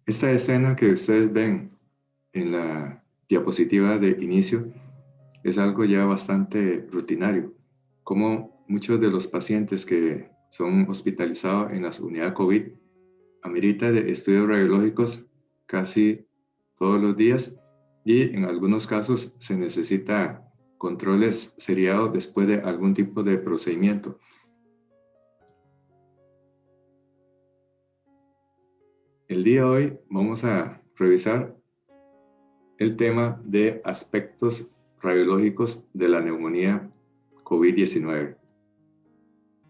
Esta escena que ustedes ven en la diapositiva de inicio es algo ya bastante rutinario, como muchos de los pacientes que son hospitalizados en las unidades COVID amerita de estudios radiológicos casi todos los días y en algunos casos se necesita controles seriados después de algún tipo de procedimiento. El día de hoy vamos a revisar el tema de aspectos radiológicos de la neumonía COVID-19.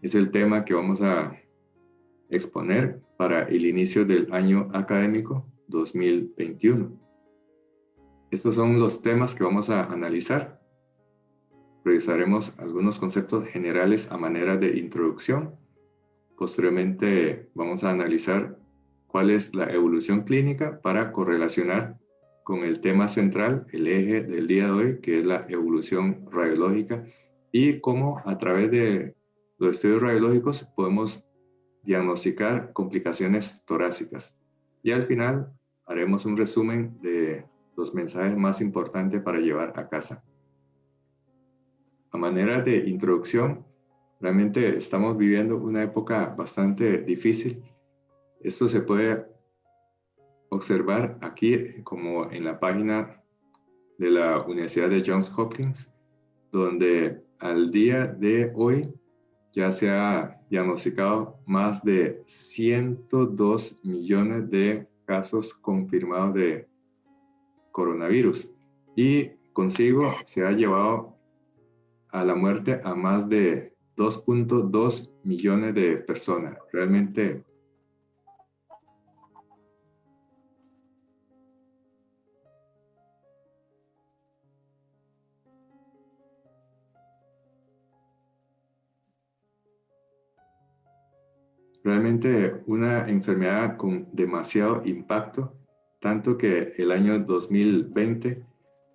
Es el tema que vamos a exponer para el inicio del año académico 2021. Estos son los temas que vamos a analizar. Revisaremos algunos conceptos generales a manera de introducción. Posteriormente vamos a analizar cuál es la evolución clínica para correlacionar con el tema central, el eje del día de hoy, que es la evolución radiológica, y cómo a través de los estudios radiológicos podemos diagnosticar complicaciones torácicas. Y al final haremos un resumen de los mensajes más importantes para llevar a casa. A manera de introducción, realmente estamos viviendo una época bastante difícil. Esto se puede observar aquí como en la página de la Universidad de Johns Hopkins, donde al día de hoy ya se ha diagnosticado más de 102 millones de casos confirmados de coronavirus y consigo se ha llevado a la muerte a más de 2.2 millones de personas. Realmente una enfermedad con demasiado impacto, tanto que el año 2020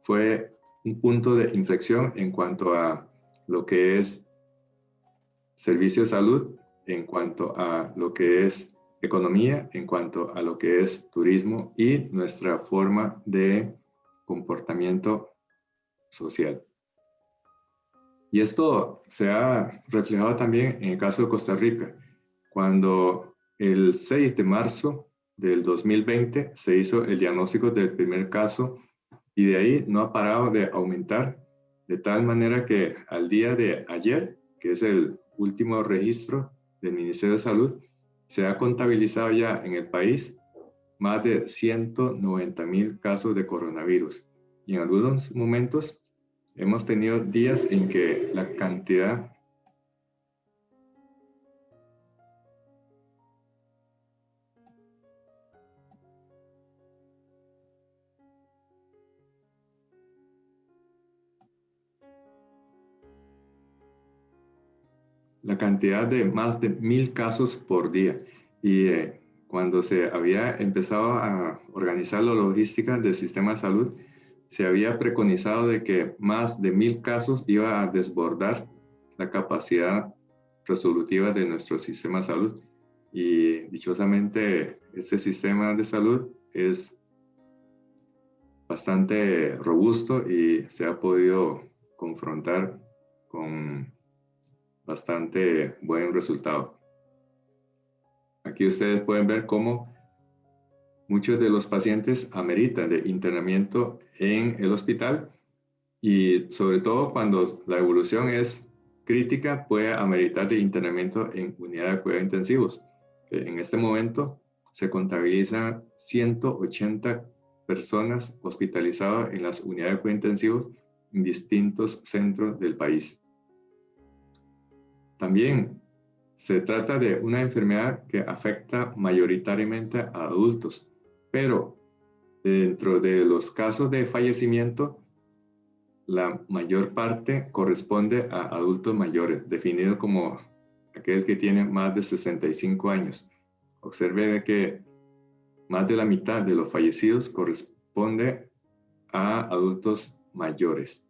fue un punto de inflexión en cuanto a lo que es servicio de salud, en cuanto a lo que es economía, en cuanto a lo que es turismo y nuestra forma de comportamiento social. Y esto se ha reflejado también en el caso de Costa Rica, cuando el 6 de marzo del 2020 se hizo el diagnóstico del primer caso y de ahí no ha parado de aumentar, de tal manera que al día de ayer, que es el último registro del Ministerio de Salud, se ha contabilizado ya en el país más de 190,000 casos de coronavirus. Y en algunos momentos hemos tenido días en que la cantidad de más de 1,000 casos por día. Y cuando se había empezado a organizar la logística del sistema de salud, se había preconizado de que más de 1,000 casos iba a desbordar la capacidad resolutiva de nuestro sistema de salud. Y dichosamente, este sistema de salud es bastante robusto y se ha podido confrontar con bastante buen resultado. Aquí ustedes pueden ver cómo muchos de los pacientes ameritan de internamiento en el hospital y sobre todo cuando la evolución es crítica puede ameritar de internamiento en unidad de cuidados intensivos. En este momento se contabilizan 180 personas hospitalizadas en las unidades de cuidados intensivos en distintos centros del país. También se trata de una enfermedad que afecta mayoritariamente a adultos, pero dentro de los casos de fallecimiento, la mayor parte corresponde a adultos mayores, definido como aquel que tiene más de 65 años. Observe que más de la mitad de los fallecidos corresponde a adultos mayores.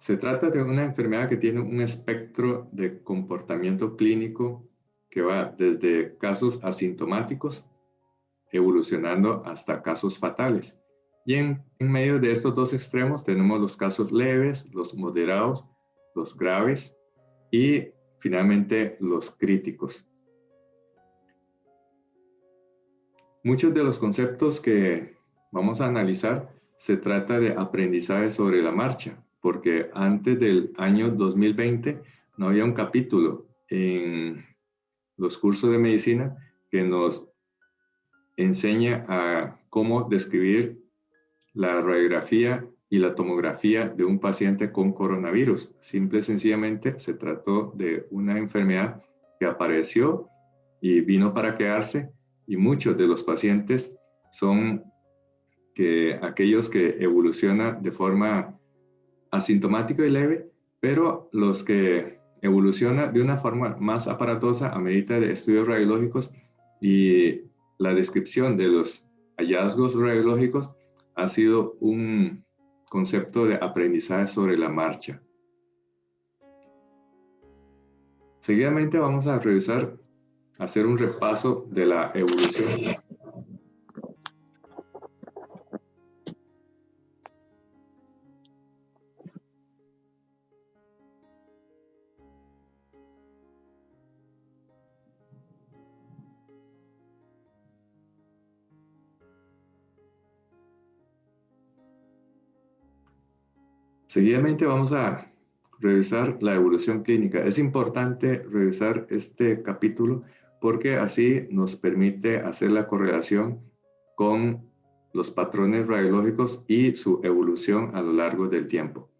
Se trata de una enfermedad que tiene un espectro de comportamiento clínico que va desde casos asintomáticos, evolucionando hasta casos fatales. Y en medio de estos dos extremos tenemos los casos leves, los moderados, los graves y finalmente los críticos. Muchos de los conceptos que vamos a analizar se trata de aprendizaje sobre la marcha, porque antes del año 2020 no había un capítulo en los cursos de medicina que nos enseña a cómo describir la radiografía y la tomografía de un paciente con coronavirus. Simple y sencillamente se trató de una enfermedad que apareció y vino para quedarse, y muchos de los pacientes son aquellos que evolucionan de forma asintomática y leve, pero los que evolucionan de una forma más aparatosa amerita de estudios radiológicos, y la descripción de los hallazgos radiológicos ha sido un concepto de aprendizaje sobre la marcha. Seguidamente vamos a revisar, hacer un repaso de la evolución. Seguidamente vamos a revisar la evolución clínica. Es importante revisar este capítulo porque así nos permite hacer la correlación con los patrones radiológicos y su evolución a lo largo del tiempo.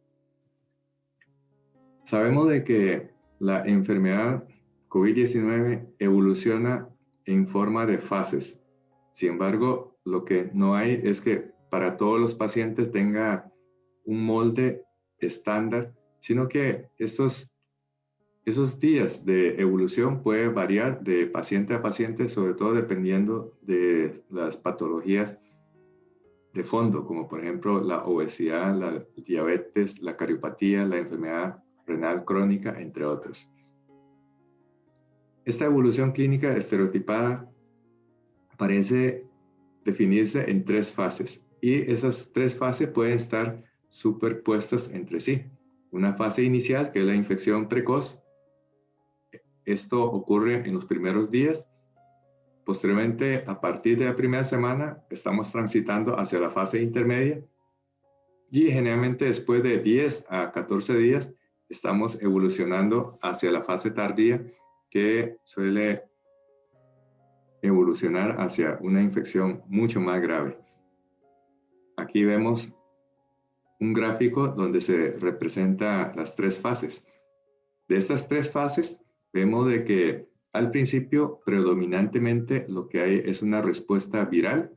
Sabemos de que la enfermedad COVID-19 evoluciona en forma de fases. Sin embargo, lo que no hay es que para todos los pacientes tenga un molde estándar, sino que esos días de evolución pueden variar de paciente a paciente, sobre todo dependiendo de las patologías de fondo, como por ejemplo la obesidad, la diabetes, la cariopatía, la enfermedad renal crónica, entre otros. Esta evolución clínica estereotipada parece definirse en 3 fases, y esas 3 fases pueden estar superpuestas entre sí. Una fase inicial, que es la infección precoz. Esto ocurre en los primeros días. Posteriormente, a partir de la primera semana, estamos transitando hacia la fase intermedia, y generalmente después de 10 a 14 días estamos evolucionando hacia la fase tardía, que suele evolucionar hacia una infección mucho más grave. Aquí vemos un gráfico donde se representa las 3 fases. De estas 3 fases, vemos de que al principio predominantemente lo que hay es una respuesta viral.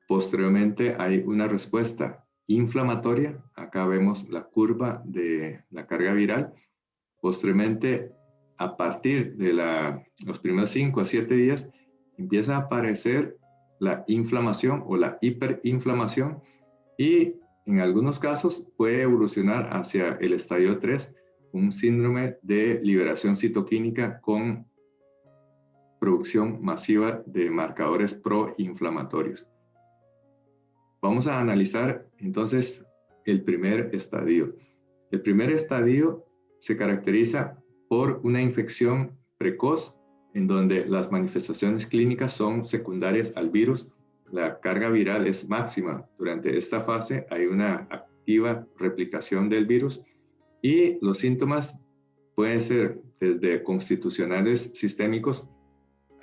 Posteriormente hay una respuesta inflamatoria. Acá vemos la curva de la carga viral. Posteriormente, a partir de los primeros 5 a 7 días, empieza a aparecer la inflamación o la hiperinflamación, y en algunos casos puede evolucionar hacia el estadio 3, un síndrome de liberación citoquímica con producción masiva de marcadores proinflamatorios. Vamos a analizar entonces el primer estadio. El primer estadio se caracteriza por una infección precoz en donde las manifestaciones clínicas son secundarias al virus. La carga viral es máxima. Durante esta fase hay una activa replicación del virus, y los síntomas pueden ser desde constitucionales sistémicos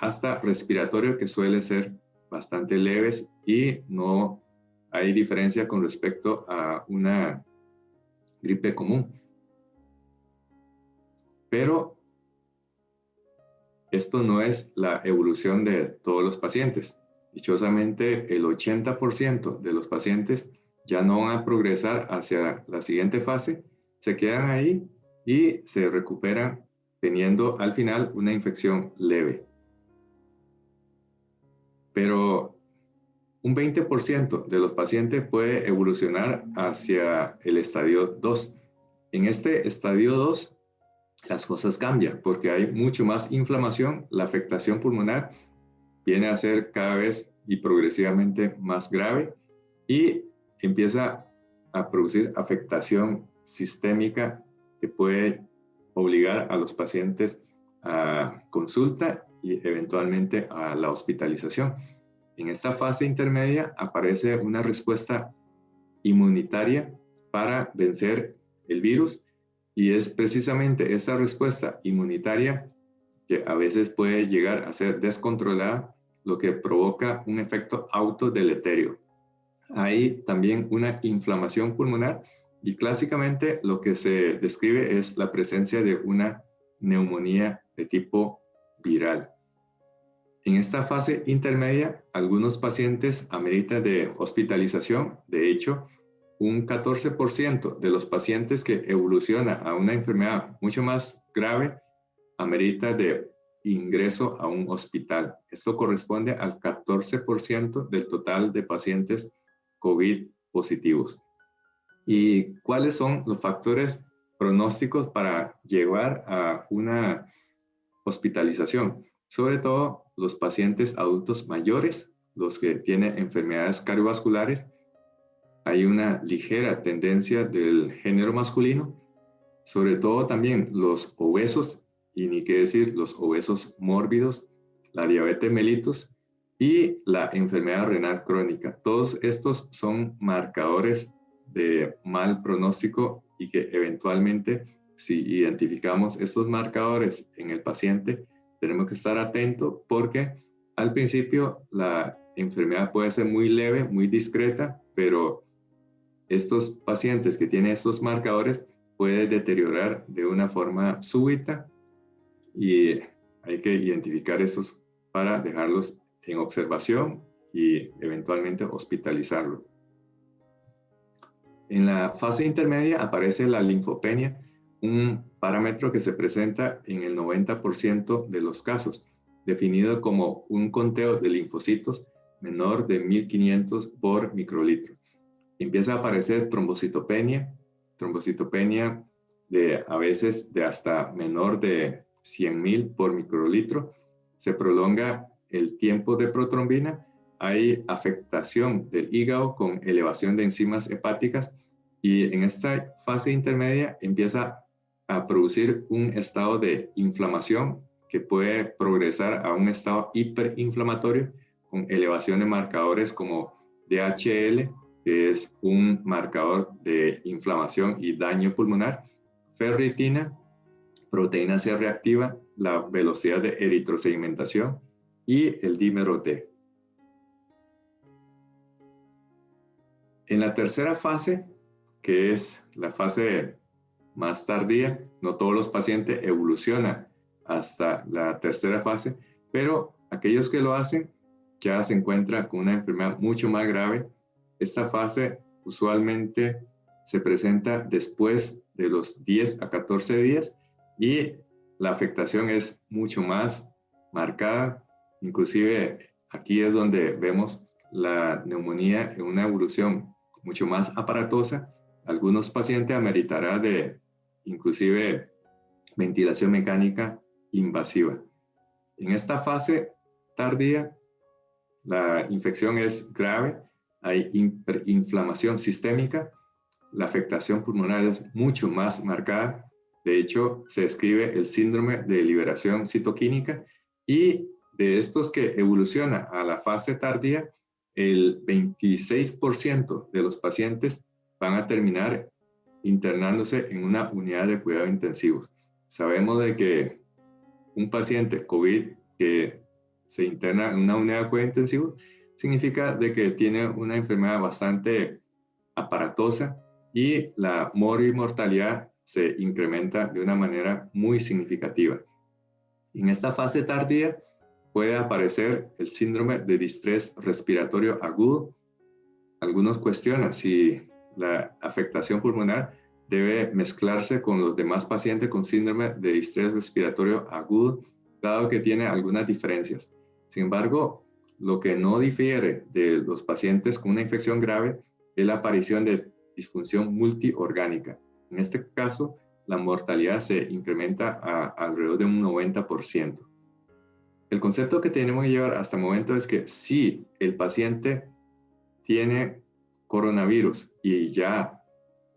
hasta respiratorio, que suele ser bastante leves, y no hay diferencia con respecto a una gripe común. Pero esto no es la evolución de todos los pacientes. Dichosamente, el 80% de los pacientes ya no van a progresar hacia la siguiente fase, se quedan ahí y se recuperan teniendo al final una infección leve. Pero un 20% de los pacientes puede evolucionar hacia el estadio 2. En este estadio 2 las cosas cambian porque hay mucho más inflamación, la afectación pulmonar viene a ser cada vez y progresivamente más grave y empieza a producir afectación sistémica que puede obligar a los pacientes a consulta y eventualmente a la hospitalización. En esta fase intermedia aparece una respuesta inmunitaria para vencer el virus y es precisamente esta respuesta inmunitaria que a veces puede llegar a ser descontrolada lo que provoca un efecto autodeleterio. Hay también una inflamación pulmonar y clásicamente lo que se describe es la presencia de una neumonía de tipo viral. En esta fase intermedia, algunos pacientes ameritan de hospitalización. De hecho, un 14% de los pacientes que evoluciona a una enfermedad mucho más grave amerita de ingreso a un hospital. Esto corresponde al 14% del total de pacientes COVID positivos. ¿Y cuáles son los factores pronósticos para llevar a una hospitalización? Sobre todo los pacientes adultos mayores, los que tienen enfermedades cardiovasculares. Hay una ligera tendencia del género masculino, sobre todo también los obesos, y ni qué decir los obesos mórbidos, la diabetes mellitus y la enfermedad renal crónica. Todos estos son marcadores de mal pronóstico y que eventualmente, si identificamos estos marcadores en el paciente, tenemos que estar atentos porque al principio la enfermedad puede ser muy leve, muy discreta, pero estos pacientes que tienen estos marcadores puede deteriorar de una forma súbita y hay que identificar esos para dejarlos en observación y eventualmente hospitalizarlo. En la fase intermedia aparece la linfopenia, un parámetro que se presenta en el 90% de los casos, definido como un conteo de linfocitos menor de 1500 por microlitro. Empieza a aparecer trombocitopenia de a veces de hasta menor de 100.000 por microlitro. Se prolonga el tiempo de protrombina, hay afectación del hígado con elevación de enzimas hepáticas y en esta fase intermedia empieza a producir un estado de inflamación que puede progresar a un estado hiperinflamatorio con elevación de marcadores como DHL, que es un marcador de inflamación y daño pulmonar, ferritina, proteína C reactiva, la velocidad de eritrosegmentación y el dímero D. En la tercera fase, que es la fase más tardía, no todos los pacientes evolucionan hasta la tercera fase, pero aquellos que lo hacen ya se encuentran con una enfermedad mucho más grave. Esta fase usualmente se presenta después de los 10 a 14 días y la afectación es mucho más marcada. Inclusive aquí es donde vemos la neumonía en una evolución mucho más aparatosa. Algunos pacientes ameritarán de inclusive ventilación mecánica invasiva. En esta fase tardía, la infección es grave, hay inflamación sistémica, la afectación pulmonar es mucho más marcada. De hecho, se describe el síndrome de liberación citoquínica y de estos que evoluciona a la fase tardía, el 26% de los pacientes van a terminar internándose en una unidad de cuidado intensivos. Sabemos de que un paciente COVID que se interna en una unidad de cuidado intensivo significa de que tiene una enfermedad bastante aparatosa y la mortalidad se incrementa de una manera muy significativa. En esta fase tardía puede aparecer el síndrome de distrés respiratorio agudo. Algunos cuestionan si la afectación pulmonar debe mezclarse con los demás pacientes con síndrome de distrés respiratorio agudo, dado que tiene algunas diferencias. Sin embargo, lo que no difiere de los pacientes con una infección grave es la aparición de disfunción multiorgánica. En este caso, la mortalidad se incrementa a alrededor de un 90%. El concepto que tenemos que llevar hasta el momento es que si el paciente tiene coronavirus y ya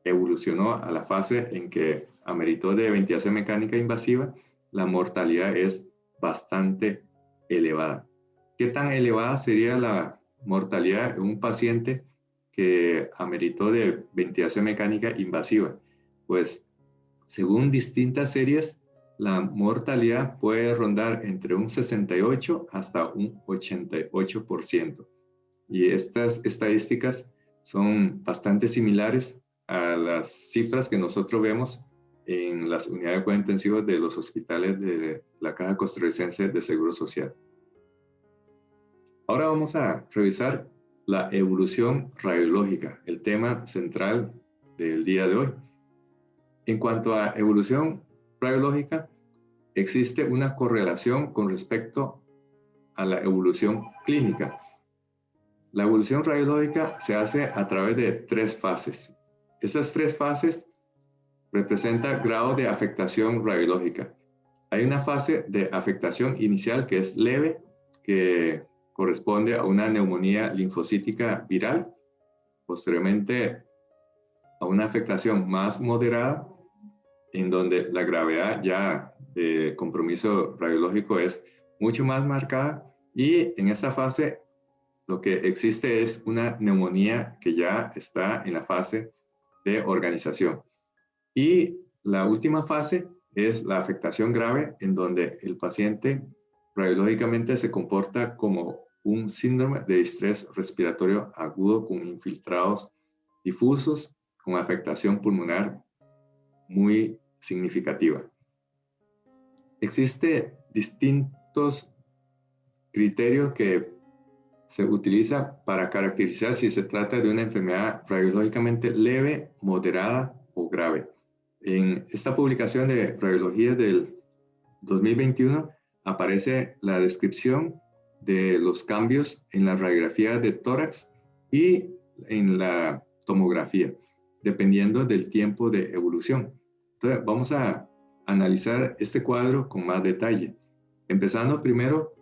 evolucionó a la fase en que ameritó de ventilación mecánica invasiva, la mortalidad es bastante elevada. ¿Qué tan elevada sería la mortalidad en un paciente que ameritó de ventilación mecánica invasiva? Pues, según distintas series, la mortalidad puede rondar entre un 68 hasta un 88%. Y estas estadísticas son bastante similares a las cifras que nosotros vemos en las unidades de cuidados intensivos de los hospitales de la Caja Costarricense de Seguro Social. Ahora vamos a revisar la evolución radiológica, el tema central del día de hoy. En cuanto a evolución radiológica, existe una correlación con respecto a la evolución clínica. La evolución radiológica se hace a través de 3 fases. Estas 3 fases representan grado de afectación radiológica. Hay una fase de afectación inicial que es leve, que corresponde a una neumonía linfocítica viral. Posteriormente, a una afectación más moderada, en donde la gravedad ya de compromiso radiológico es mucho más marcada, y en esa fase lo que existe es una neumonía que ya está en la fase de organización. Y la última fase es la afectación grave, en donde el paciente radiológicamente se comporta como un síndrome de distrés respiratorio agudo con infiltrados difusos, con afectación pulmonar muy significativa. Existen distintos criterios que se utiliza para caracterizar si se trata de una enfermedad radiológicamente leve, moderada o grave. En esta publicación de radiología del 2021 aparece la descripción de los cambios en la radiografía de tórax y en la tomografía, dependiendo del tiempo de evolución. Entonces, vamos a analizar este cuadro con más detalle, empezando primero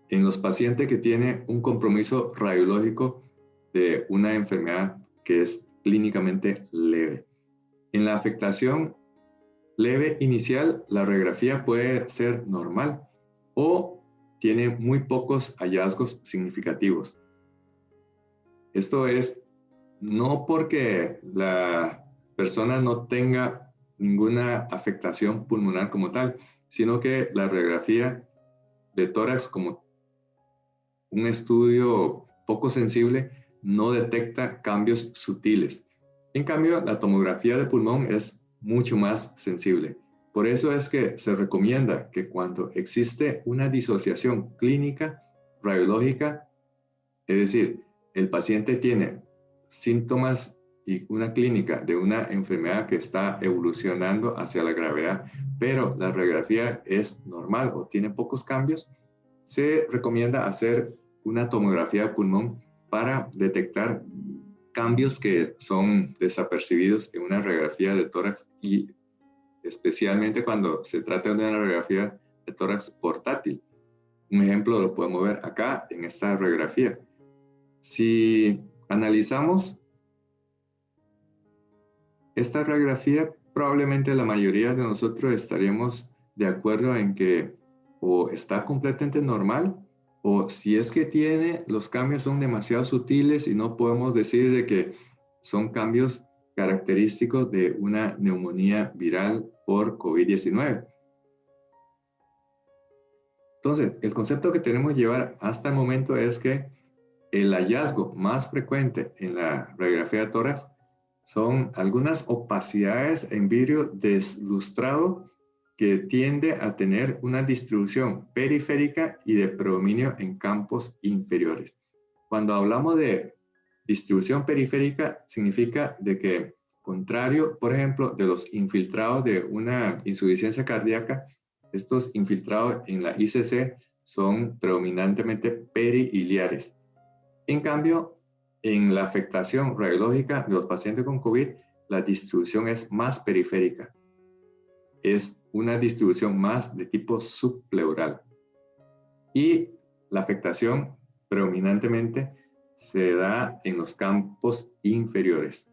en los pacientes que tienen un compromiso radiológico de una enfermedad que es clínicamente leve. En la afectación leve inicial, la radiografía puede ser normal o tiene muy pocos hallazgos significativos. Esto es no porque la persona no tenga ninguna afectación pulmonar como tal, sino que la radiografía de tórax, como un estudio poco sensible, no detecta cambios sutiles. En cambio, la tomografía de pulmón es mucho más sensible. Por eso es que se recomienda que cuando existe una disociación clínica radiológica, es decir, el paciente tiene síntomas y una clínica de una enfermedad que está evolucionando hacia la gravedad, pero la radiografía es normal o tiene pocos cambios, se recomienda hacer una tomografía de pulmón para detectar cambios que son desapercibidos en una radiografía de tórax, y especialmente cuando se trata de una radiografía de tórax portátil. Un ejemplo lo podemos ver acá en esta radiografía. Si analizamos esta radiografía, probablemente la mayoría de nosotros estaríamos de acuerdo en que o está completamente normal, o si es que tiene, los cambios son demasiado sutiles y no podemos decir de que son cambios característicos de una neumonía viral por COVID-19. Entonces, el concepto que tenemos que llevar hasta el momento es que el hallazgo más frecuente en la radiografía de tórax son algunas opacidades en vidrio deslustrado que tiende a tener una distribución periférica y de predominio en campos inferiores. Cuando hablamos de distribución periférica, significa de que, contrario, por ejemplo, de los infiltrados de una insuficiencia cardíaca, estos infiltrados en la ICC son predominantemente perihiliares. En cambio, en la afectación radiológica de los pacientes con COVID, la distribución es más periférica. es una distribución más de tipo subpleural. Y la afectación predominantemente se da en los campos inferiores.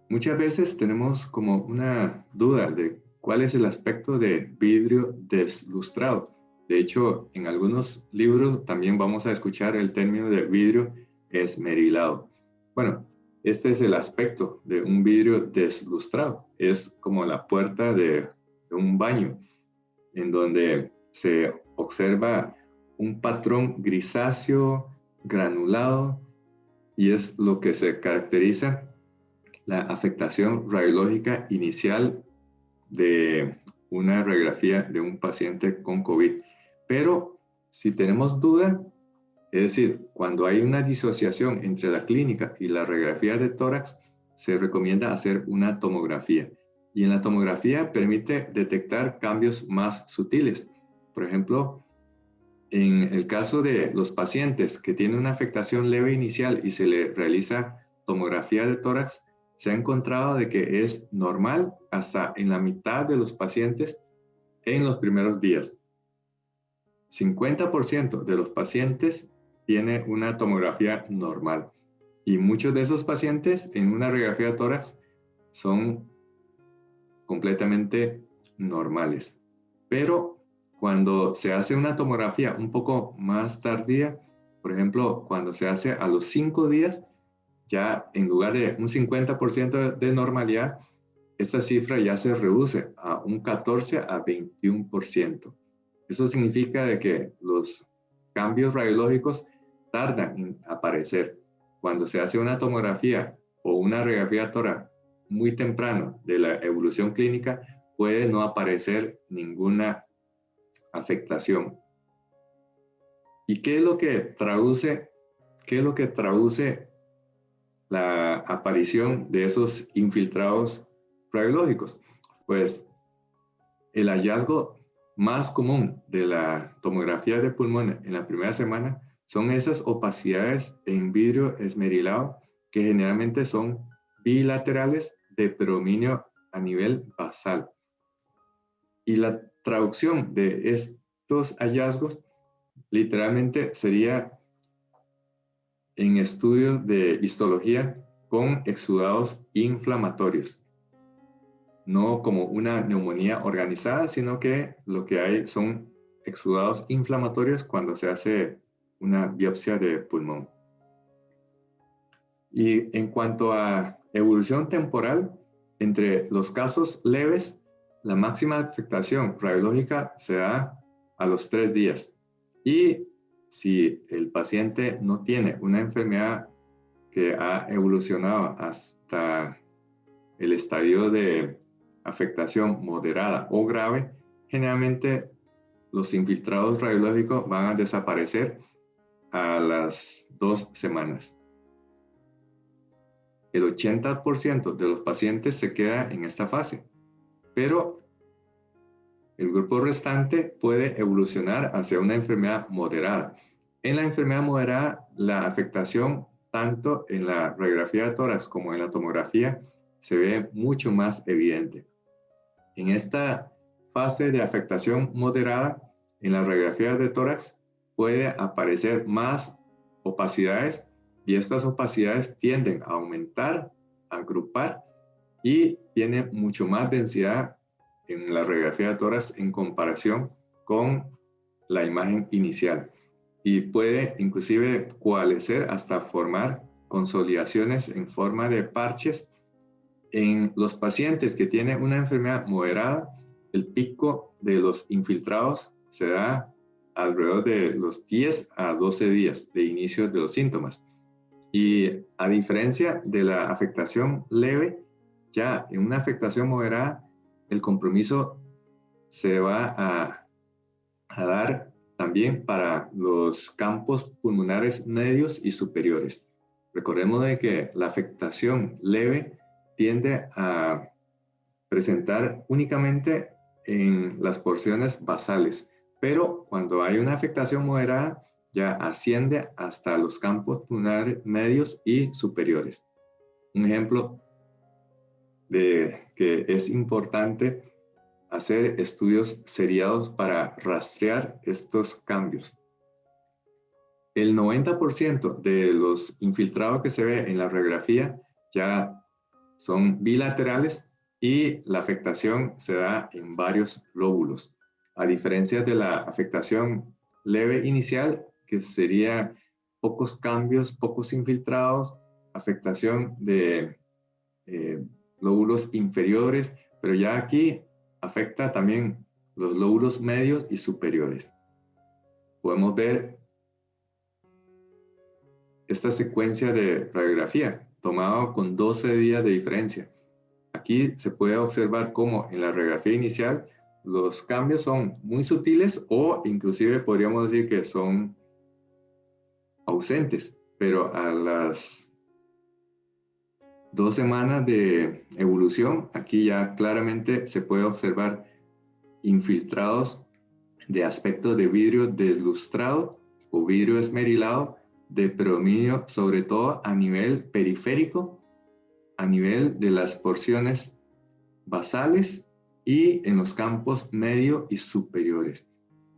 Muchas veces tenemos como una duda de cuál es el aspecto de vidrio deslustrado. De hecho, en algunos libros también vamos a escuchar el término de vidrio esmerilado. Bueno, este es el aspecto de un vidrio deslustrado. Es como la puerta de un baño, en donde se observa un patrón grisáceo, granulado, y es lo que se caracteriza la afectación radiológica inicial de una radiografía de un paciente con COVID. Pero si tenemos duda, es decir, cuando hay una disociación entre la clínica y la radiografía de tórax, se recomienda hacer una tomografía. Y en la tomografía permite detectar cambios más sutiles. Por ejemplo, en el caso de los pacientes que tienen una afectación leve inicial y se le realiza tomografía de tórax, se ha encontrado de que es normal hasta en la mitad de los pacientes en los primeros días. 50% de los pacientes tiene una tomografía normal y muchos de esos pacientes en una radiografía de tórax son completamente normales. Pero cuando se hace una tomografía un poco más tardía, por ejemplo, cuando se hace a los 5 días, ya en lugar de un 50% de normalidad, esta cifra ya se reduce a un 14 a 21%. Eso significa de que los cambios radiológicos tardan en aparecer. Cuando se hace una tomografía o una radiografía tórax muy temprano de la evolución clínica, puede no aparecer ninguna afectación. ¿Y qué es lo que traduce la aparición de esos infiltrados radiológicos? Pues el hallazgo más común de la tomografía de pulmón en la primera semana son esas opacidades en vidrio esmerilado que generalmente son bilaterales de predominio a nivel basal. Y la traducción de estos hallazgos literalmente sería en estudios de histología con exudados inflamatorios. No como una neumonía organizada, sino que lo que hay son exudados inflamatorios cuando se hace una biopsia de pulmón. Y en cuanto a evolución temporal, entre los casos leves, la máxima afectación radiológica se da a los 3 días. Y si el paciente no tiene una enfermedad que ha evolucionado hasta el estadio de afectación moderada o grave, generalmente los infiltrados radiológicos van a desaparecer a las 2 semanas. El 80% de los pacientes se queda en esta fase, pero el grupo restante puede evolucionar hacia una enfermedad moderada. En la enfermedad moderada, la afectación tanto en la radiografía de tórax como en la tomografía se ve mucho más evidente. En esta fase de afectación moderada, en la radiografía de tórax puede aparecer más opacidades y estas opacidades tienden a aumentar, a agrupar y tiene mucho más densidad en la radiografía de tórax en comparación con la imagen inicial y puede inclusive coalescer hasta formar consolidaciones en forma de parches. En los pacientes que tienen una enfermedad moderada, el pico de los infiltrados se da alrededor de los 10 a 12 días de inicio de los síntomas. Y a diferencia de la afectación leve, ya en una afectación moderada, el compromiso se va a dar también para los campos pulmonares medios y superiores. Recordemos de que la afectación leve tiende a presentar únicamente en las porciones basales, pero cuando hay una afectación moderada ya asciende hasta los campos pulmonares medios y superiores. Un ejemplo de que es importante hacer estudios seriados para rastrear estos cambios. El 90% de los infiltrados que se ve en la radiografía ya son bilaterales y la afectación se da en varios lóbulos, a diferencia de la afectación leve inicial, que sería pocos cambios, pocos infiltrados, afectación de lóbulos inferiores, pero ya aquí afecta también los lóbulos medios y superiores. Podemos ver esta secuencia de radiografía tomada con 12 días de diferencia. Aquí se puede observar cómo en la radiografía inicial los cambios son muy sutiles o inclusive podríamos decir que son ausentes, pero a las 2 semanas de evolución, aquí ya claramente se puede observar infiltrados de aspecto de vidrio deslustrado o vidrio esmerilado de predominio, sobre todo a nivel periférico, a nivel de las porciones basales y en los campos medio y superiores.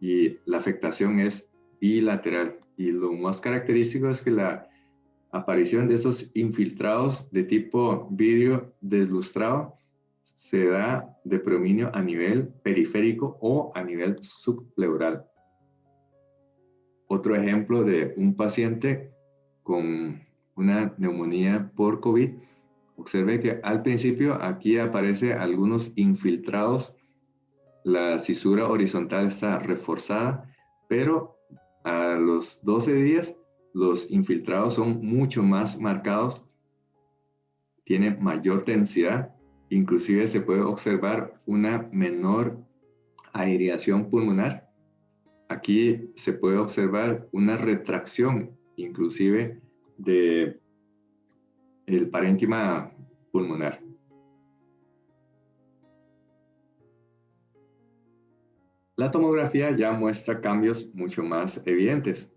Y la afectación es bilateral. Y lo más característico es que la aparición de esos infiltrados de tipo vidrio deslustrado se da de predominio a nivel periférico o a nivel subpleural. Otro ejemplo de un paciente con una neumonía por COVID. Observe que al principio aquí aparece algunos infiltrados, la cisura horizontal está reforzada, pero a los 12 días los infiltrados son mucho más marcados, tienen mayor densidad, inclusive se puede observar una menor aireación pulmonar. Aquí se puede observar una retracción inclusive de el parénquima pulmonar. La tomografía ya muestra cambios mucho más evidentes.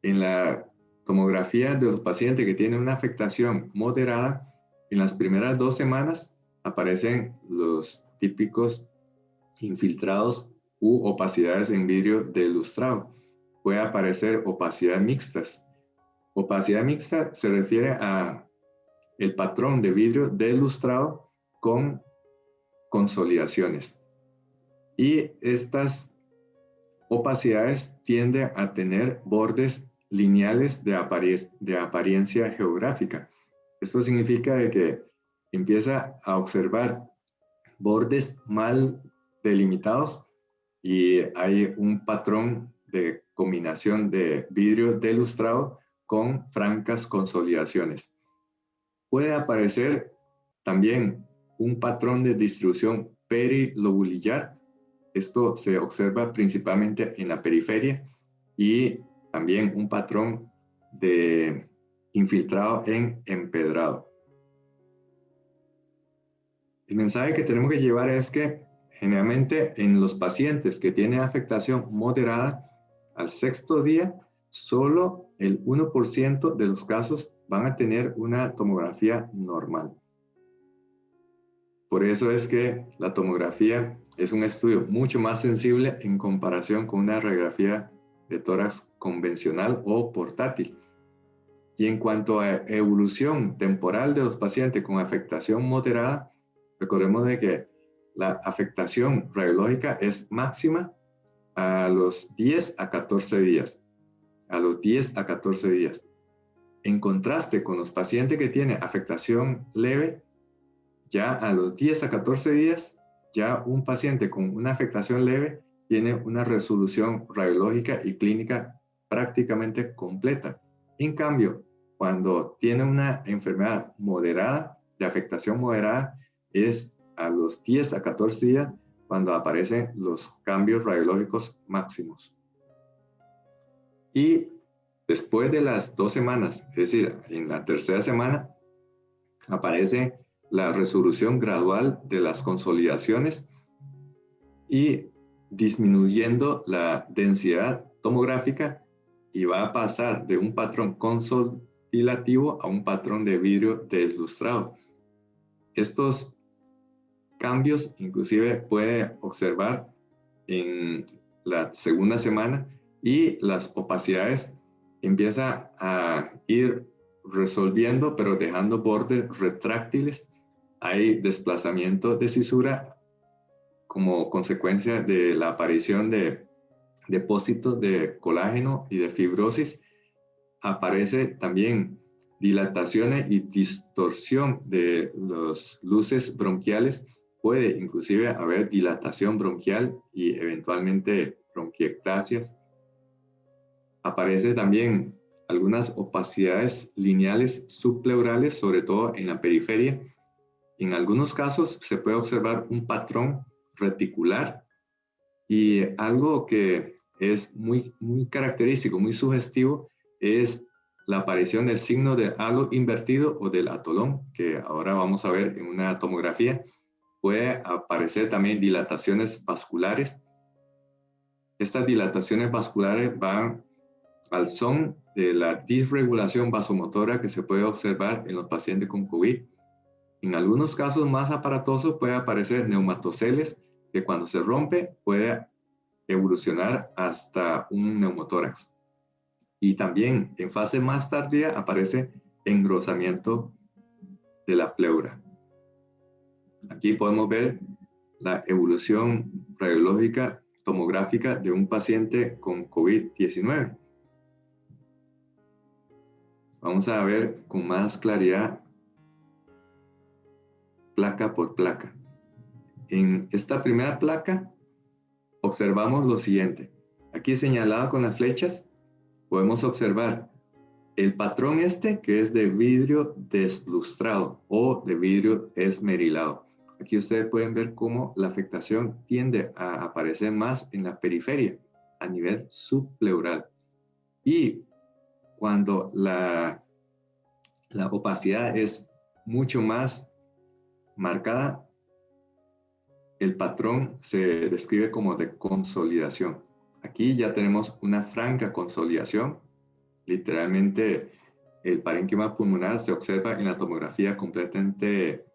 En la tomografía de los pacientes que tienen una afectación moderada, en las primeras 2 semanas aparecen los típicos infiltrados u opacidades en vidrio deslustrado. Puede aparecer opacidades mixtas. Opacidad mixta se refiere a el patrón de vidrio deslustrado con consolidaciones. Y estas opacidades tienden a tener bordes lineales de apariencia geográfica. Esto significa de que empieza a observar bordes mal delimitados y hay un patrón de combinación de vidrio deslustrado con francas consolidaciones. Puede aparecer también un patrón de distribución perilobulillar. Esto se observa principalmente en la periferia y también un patrón de infiltrado en empedrado. El mensaje que tenemos que llevar es que generalmente en los pacientes que tienen afectación moderada, al 6º día, solo el 1% de los casos van a tener una tomografía normal. Por eso es que la tomografía es un estudio mucho más sensible en comparación con una radiografía de tórax convencional o portátil. Y en cuanto a evolución temporal de los pacientes con afectación moderada, recordemos de que la afectación radiológica es máxima a los 10 a 14 días. A los 10 a 14 días. En contraste con los pacientes que tienen afectación leve, ya a los 10 a 14 días, ya un paciente con una afectación leve tiene una resolución radiológica y clínica prácticamente completa. En cambio, cuando tiene una enfermedad moderada, de afectación moderada, es a los 10 a 14 días cuando aparecen los cambios radiológicos máximos. Y después de las 2 semanas, es decir, en la 3ª semana, aparece la resolución gradual de las consolidaciones y disminuyendo la densidad tomográfica y va a pasar de un patrón consolidativo a un patrón de vidrio deslustrado. estos cambios inclusive puede observar en la segunda semana y las opacidades empieza a ir resolviendo, pero dejando bordes retráctiles. Hay desplazamiento de cisura como consecuencia de la aparición de depósitos de colágeno y de fibrosis. Aparece también dilataciones y distorsión de las luces bronquiales. Puede inclusive haber dilatación bronquial y eventualmente bronquiectasias. Aparece también algunas opacidades lineales subpleurales, sobre todo en la periferia. En algunos casos se puede observar un patrón reticular y algo que es muy característico, muy sugestivo, es la aparición del signo de halo invertido o del atolón, que ahora vamos a ver en una tomografía. Puede aparecer también dilataciones vasculares. Estas dilataciones vasculares van al son de la disregulación vasomotora que se puede observar en los pacientes con COVID. En algunos casos más aparatosos puede aparecer neumatoceles, que cuando se rompe puede evolucionar hasta un neumotórax. Y también en fase más tardía aparece engrosamiento de la pleura. Aquí podemos ver la evolución radiológica tomográfica de un paciente con COVID-19. Vamos a ver con más claridad placa por placa. En esta primera placa observamos lo siguiente. Aquí señalado con las flechas podemos observar el patrón que es de vidrio deslustrado o de vidrio esmerilado. Aquí ustedes pueden ver cómo la afectación tiende a aparecer más en la periferia, a nivel subpleural. Y cuando la opacidad es mucho más marcada, el patrón se describe como de consolidación. Aquí ya tenemos una franca consolidación. Literalmente el parénquima pulmonar se observa en la tomografía completamente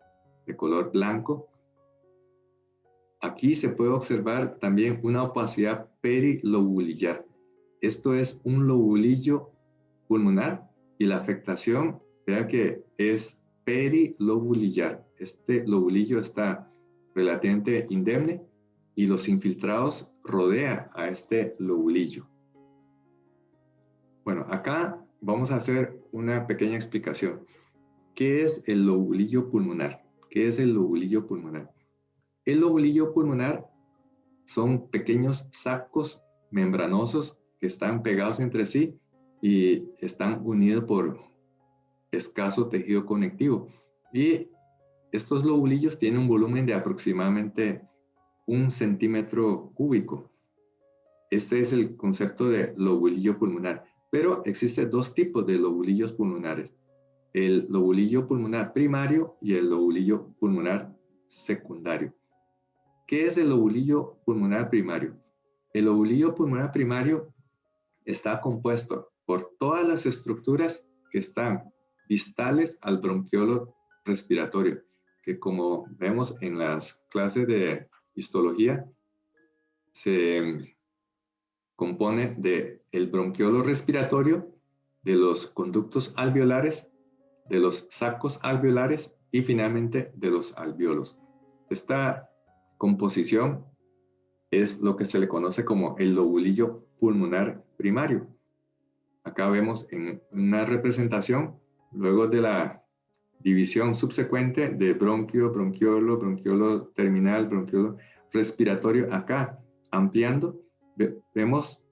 de color blanco. Aquí se puede observar también una opacidad perilobulillar. Esto es un lobulillo pulmonar y la afectación, vea que es perilobulillar. Este lobulillo está relativamente indemne y los infiltrados rodean a este lobulillo. Bueno, acá vamos a hacer una pequeña explicación. ¿Qué es el lobulillo pulmonar? ¿Qué es el lobulillo pulmonar? El lobulillo pulmonar son pequeños sacos membranosos que están pegados entre sí y están unidos por escaso tejido conectivo. Y estos lobulillos tienen un volumen de aproximadamente 1 centímetro cúbico. Este es el concepto de lobulillo pulmonar. Pero existen dos tipos de lobulillos pulmonares. El lobulillo pulmonar primario y el lobulillo pulmonar secundario. ¿Qué es el lobulillo pulmonar primario? El lobulillo pulmonar primario está compuesto por todas las estructuras que están distales al bronquiolo respiratorio, que como vemos en las clases de histología, se compone del bronquiolo respiratorio, de los conductos alveolares, de los sacos alveolares y finalmente de los alvéolos. Esta composición es lo que se le conoce como el lobulillo pulmonar primario. Acá vemos en una representación, luego de la división subsecuente de bronquio, bronquiolo, bronquiolo terminal, bronquiolo respiratorio, acá ampliando, vemos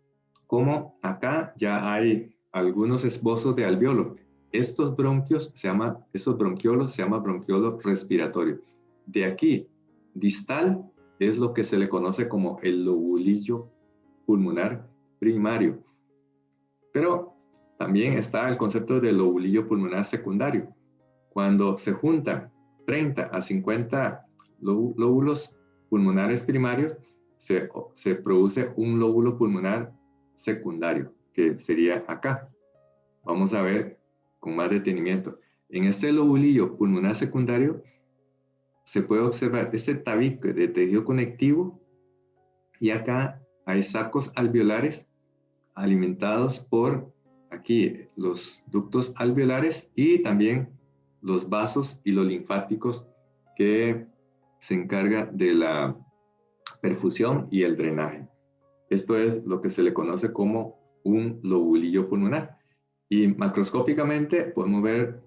cómo acá ya hay algunos esbozos de alvéolo. Estos bronquiolos se llama bronquiolo respiratorio. De aquí, distal, es lo que se le conoce como el lobulillo pulmonar primario. Pero también está el concepto del lobulillo pulmonar secundario. Cuando se juntan 30 a 50 lóbulos pulmonares primarios, se produce un lóbulo pulmonar secundario, que sería acá. Vamos a ver con más detenimiento. En este lobulillo pulmonar secundario se puede observar este tabique de tejido conectivo y acá hay sacos alveolares alimentados por aquí los ductos alveolares y también los vasos y los linfáticos que se encarga de la perfusión y el drenaje. Esto es lo que se le conoce como un lobulillo pulmonar. Y macroscópicamente podemos ver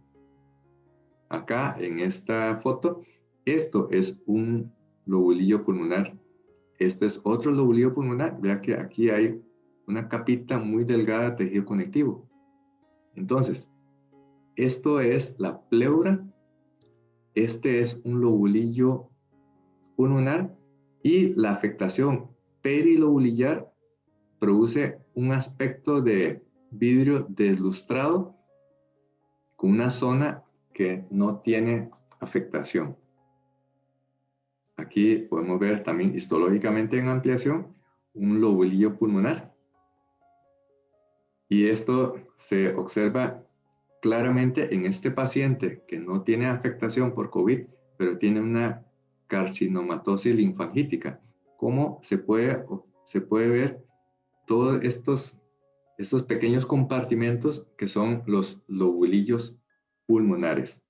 acá en esta foto, esto es un lobulillo pulmonar. Este es otro lobulillo pulmonar. Vea que aquí hay una capita muy delgada de tejido conectivo. Entonces, esto es la pleura. Este es un lobulillo pulmonar y la afectación perilobulillar produce un aspecto de vidrio deslustrado con una zona que no tiene afectación. Aquí podemos ver también histológicamente en ampliación un lobulillo pulmonar. Y esto se observa claramente en este paciente que no tiene afectación por COVID, pero tiene una carcinomatosis linfangítica. ¿Cómo se puede ver todos estos pequeños compartimentos que son los lobulillos pulmonares?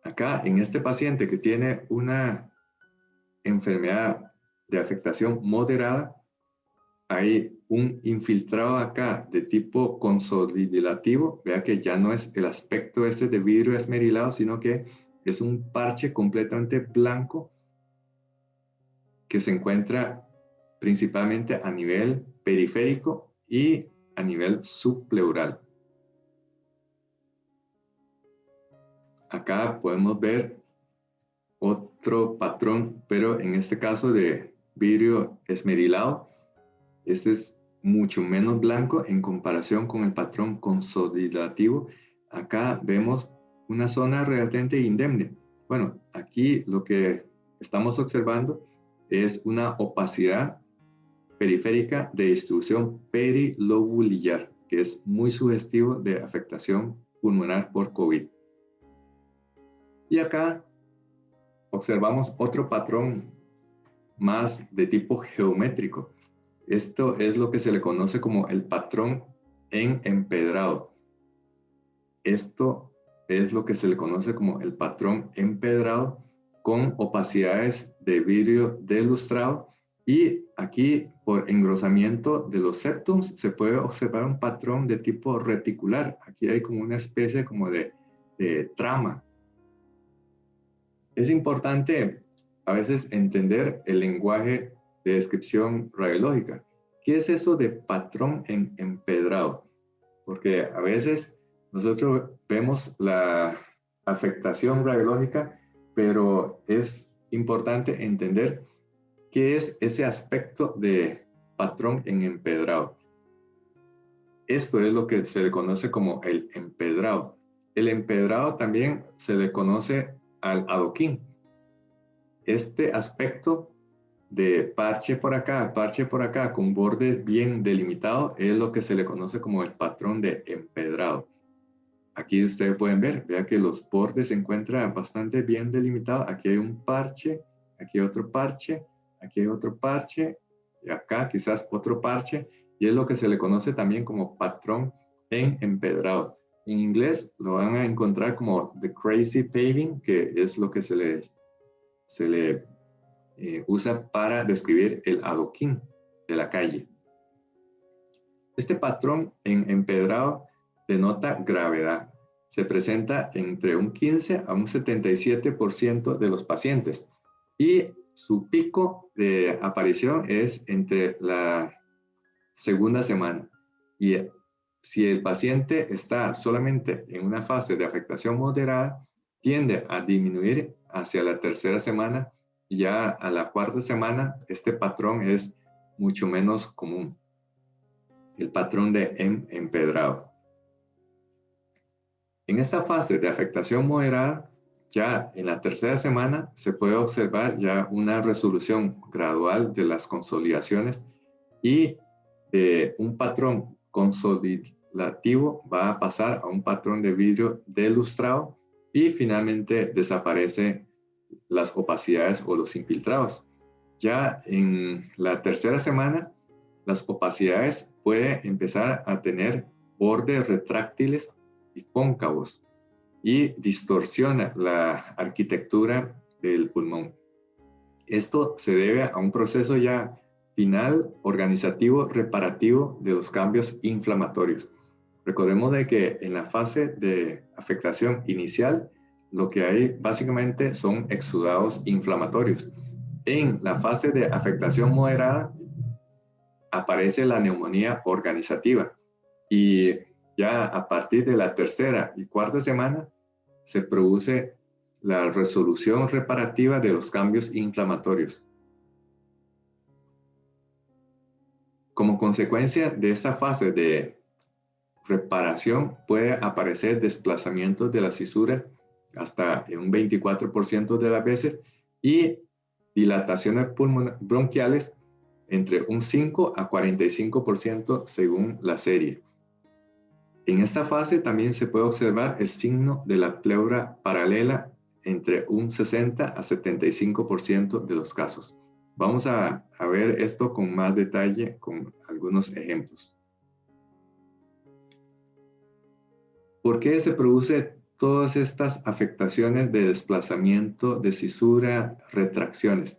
Acá, en este paciente que tiene una enfermedad de afectación moderada, hay un infiltrado acá de tipo consolidativo. Vea que ya no es el aspecto ese de vidrio esmerilado, sino que es un parche completamente blanco que se encuentra principalmente a nivel periférico y a nivel subpleural. Acá podemos ver otro patrón, pero en este caso de vidrio esmerilado. Este es mucho menos blanco en comparación con el patrón consolidativo. Acá vemos una zona relativamente indemne. Bueno, aquí lo que estamos observando es una opacidad periférica de distribución perilobulillar, que es muy sugestivo de afectación pulmonar por COVID. Y acá observamos otro patrón más de tipo geométrico. Esto es lo que se le conoce como el patrón en empedrado. Esto es lo que se le conoce como el patrón empedrado con opacidades de vidrio deslustrado, y aquí por engrosamiento de los septums se puede observar un patrón de tipo reticular. Aquí hay como una especie como de trama. Es importante a veces entender el lenguaje de descripción radiológica. ¿Qué es eso de patrón en empedrado? Porque a veces nosotros vemos la afectación radiológica, pero es importante entender qué es ese aspecto de patrón en empedrado. Esto es lo que se le conoce como el empedrado. El empedrado también se le conoce al adoquín. Este aspecto de parche por acá, con bordes bien delimitados, es lo que se le conoce como el patrón de empedrado. Aquí ustedes pueden ver, vea que los bordes se encuentran bastante bien delimitados. Aquí hay un parche, aquí hay otro parche, aquí hay otro parche, y acá quizás otro parche, y es lo que se le conoce también como patrón en empedrado. En inglés lo van a encontrar como the crazy paving, que es lo que se le usa para describir el adoquín de la calle. Este patrón en empedrado denota gravedad. Se presenta entre un 15 a un 77% de los pacientes y su pico de aparición es entre la segunda semana. Y si el paciente está solamente en una fase de afectación moderada, tiende a disminuir hacia la tercera semana, y ya a la cuarta semana este patrón es mucho menos común, el patrón de empedrado. En esta fase de afectación moderada, ya en la tercera semana se puede observar ya una resolución gradual de las consolidaciones, y de un patrón consolidativo va a pasar a un patrón de vidrio deslustrado, y finalmente desaparecen las opacidades o los infiltrados. Ya en la tercera semana, las opacidades pueden empezar a tener bordes retráctiles y cóncavos y distorsiona la arquitectura del pulmón. Esto se debe a un proceso ya final, organizativo, reparativo de los cambios inflamatorios. Recordemos de que en la fase de afectación inicial, lo que hay básicamente son exudados inflamatorios. En la fase de afectación moderada, aparece la neumonía organizativa y ya a partir de la tercera y cuarta semana se produce la resolución reparativa de los cambios inflamatorios. Como consecuencia de esa fase de reparación puede aparecer desplazamientos de las fisuras hasta en un 24% de las veces y dilataciones bronquiales entre un 5 a 45% según la serie. En esta fase también se puede observar el signo de la pleura paralela entre un 60 a 75% de los casos. Vamos a ver esto con más detalle con algunos ejemplos. ¿Por qué se produce todas estas afectaciones de desplazamiento, de cisura, retracciones?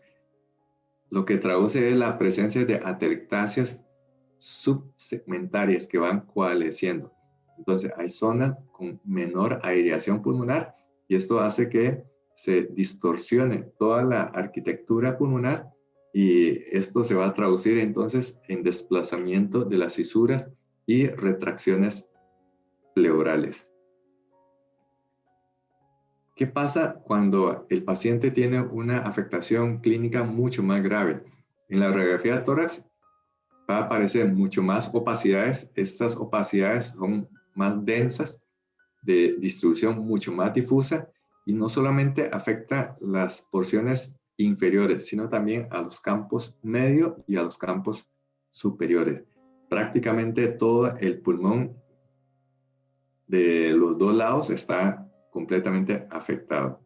Lo que traduce es la presencia de atelectasias subsegmentarias que van coalesciendo. Entonces hay zonas con menor aireación pulmonar y esto hace que se distorsione toda la arquitectura pulmonar y esto se va a traducir entonces en desplazamiento de las fisuras y retracciones pleurales. ¿Qué pasa cuando el paciente tiene una afectación clínica mucho más grave? En la radiografía de tórax va a aparecer mucho más opacidades. Estas opacidades son más densas, de distribución mucho más difusa y no solamente afecta las porciones inferiores, sino también a los campos medio y a los campos superiores. Prácticamente todo el pulmón de los dos lados está completamente afectado.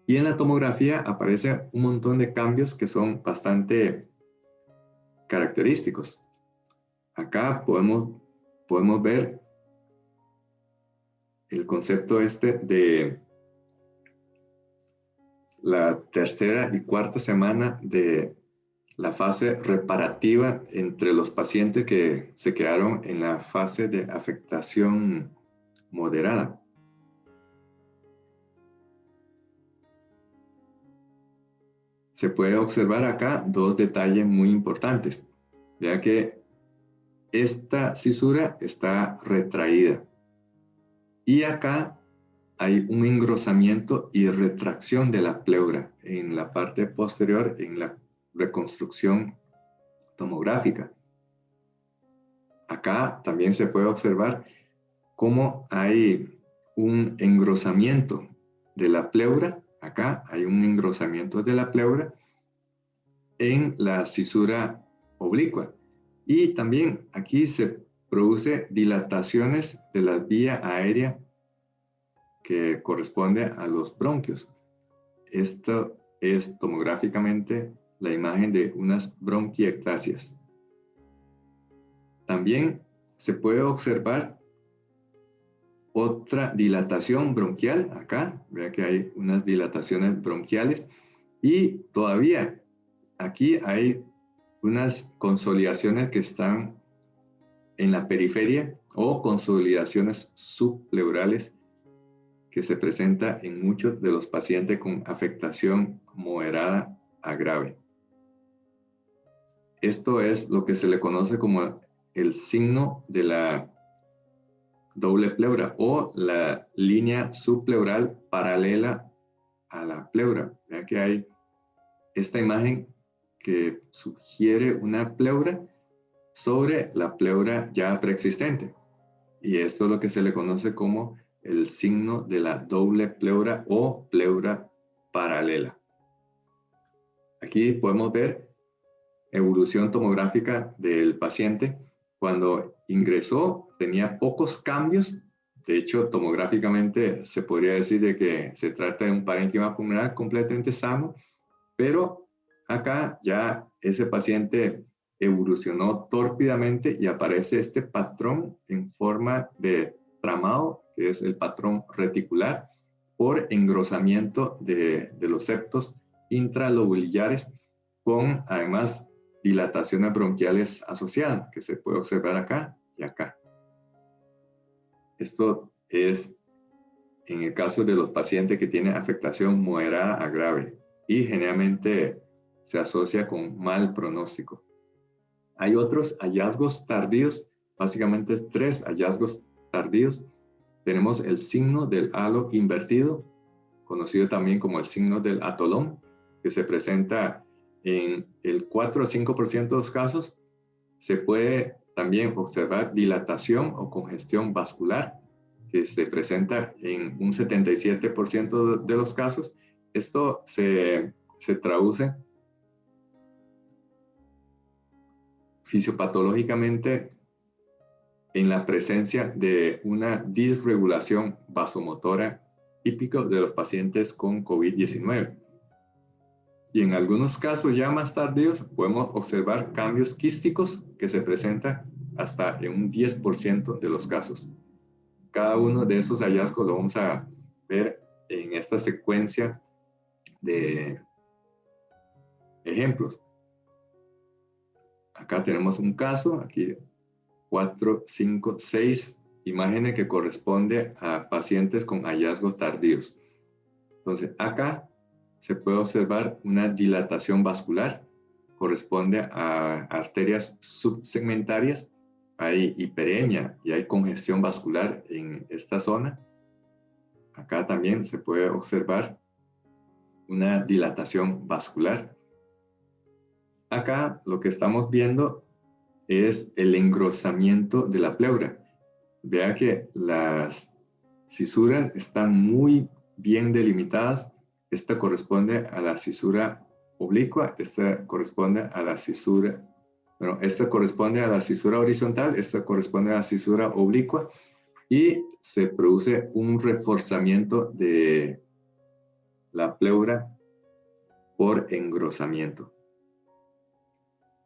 Y en la tomografía aparece un montón de cambios que son bastante característicos. Acá podemos ver el concepto de la tercera y cuarta semana de la fase reparativa entre los pacientes que se quedaron en la fase de afectación moderada. Se puede observar acá dos detalles muy importantes. Vea que esta cisura está retraída y acá hay un engrosamiento y retracción de la pleura en la parte posterior en la reconstrucción tomográfica. Acá también se puede observar cómo hay un engrosamiento de la pleura. Acá hay un engrosamiento de la pleura en la cisura oblicua. Y también aquí se produce dilataciones de la vía aérea que corresponde a los bronquios. Esto es tomográficamente la imagen de unas bronquiectasias. También se puede observar otra dilatación bronquial acá. Vea que hay unas dilataciones bronquiales y todavía aquí hay unas consolidaciones que están en la periferia o consolidaciones subpleurales que se presenta en muchos de los pacientes con afectación moderada a grave. Esto es lo que se le conoce como el signo de la doble pleura o la línea subpleural paralela a la pleura. Vean que hay esta imagen que sugiere una pleura sobre la pleura ya preexistente. Y esto es lo que se le conoce como el signo de la doble pleura o pleura paralela. Aquí podemos ver evolución tomográfica del paciente. Cuando ingresó tenía pocos cambios De hecho, tomográficamente se podría decir de que se trata de un parénquima pulmonar completamente sano, pero acá ya ese paciente evolucionó tórpidamente y aparece este patrón en forma de tramado, que es el patrón reticular, por engrosamiento de los septos intralobulares, con además dilataciones bronquiales asociadas, que se puede observar acá y acá. Esto es en el caso de los pacientes que tienen afectación moderada a grave y generalmente se asocia con mal pronóstico. Hay otros hallazgos tardíos, básicamente 3 hallazgos tardíos. Tenemos el signo del halo invertido, conocido también como el signo del atolón, que se presenta en el 4 a 5% de los casos. Se puede también observar dilatación o congestión vascular, que se presenta en un 77% de los casos. Esto se traduce fisiopatológicamente en la presencia de una disregulación vasomotora típico de los pacientes con COVID-19. Y en algunos casos ya más tardíos podemos observar cambios quísticos que se presentan hasta en un 10% de los casos. Cada uno de esos hallazgos lo vamos a ver en esta secuencia de ejemplos. Acá tenemos un caso, aquí 4, 5, 6 imágenes que corresponden a pacientes con hallazgos tardíos. Entonces, acá se puede observar una dilatación vascular, corresponde a arterias subsegmentarias, hay hiperemia y hay congestión vascular en esta zona. Acá también se puede observar una dilatación vascular. Acá lo que estamos viendo es el engrosamiento de la pleura. Vea que las cisuras están muy bien delimitadas. Esta corresponde a la cisura oblicua, esta corresponde a la cisura, bueno, esta corresponde a la cisura horizontal, esta corresponde a la cisura oblicua y se produce un reforzamiento de la pleura por engrosamiento.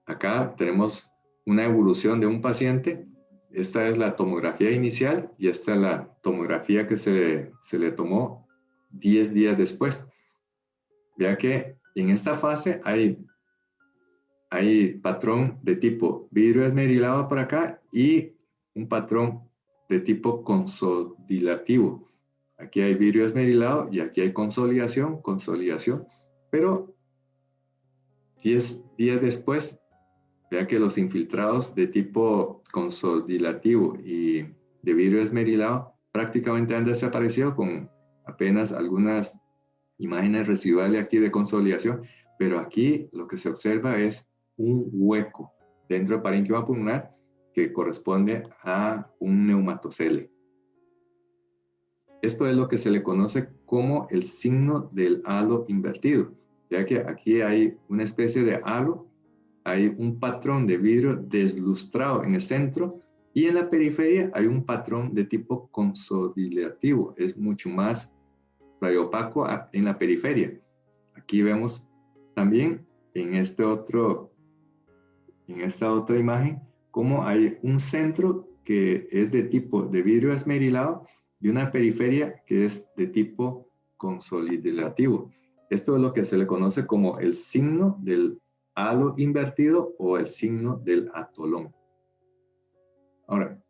Acá tenemos una evolución de un paciente. Esta es la tomografía inicial y esta es la tomografía que se le tomó 10 días después. Vea que en esta fase hay patrón de tipo vidrio esmerilado por acá y un patrón de tipo consolidativo. Aquí hay vidrio esmerilado y aquí hay consolidación, pero 10 días después, vea que los infiltrados de tipo consolidativo y de vidrio esmerilado prácticamente han desaparecido con apenas algunas imágenes residuales aquí de consolidación, pero aquí lo que se observa es un hueco dentro del parénquima pulmonar que corresponde a un neumatocele. Esto es lo que se le conoce como el signo del halo invertido, ya que aquí hay una especie de halo, hay un patrón de vidrio deslustrado en el centro y en la periferia hay un patrón de tipo consolidativo, es mucho más radiopaco en la periferia. Aquí vemos también en esta otra imagen cómo hay un centro que es de tipo de vidrio esmerilado y una periferia que es de tipo consolidativo. Esto es lo que se le conoce como el signo del halo invertido o el signo del atolón. Ahora,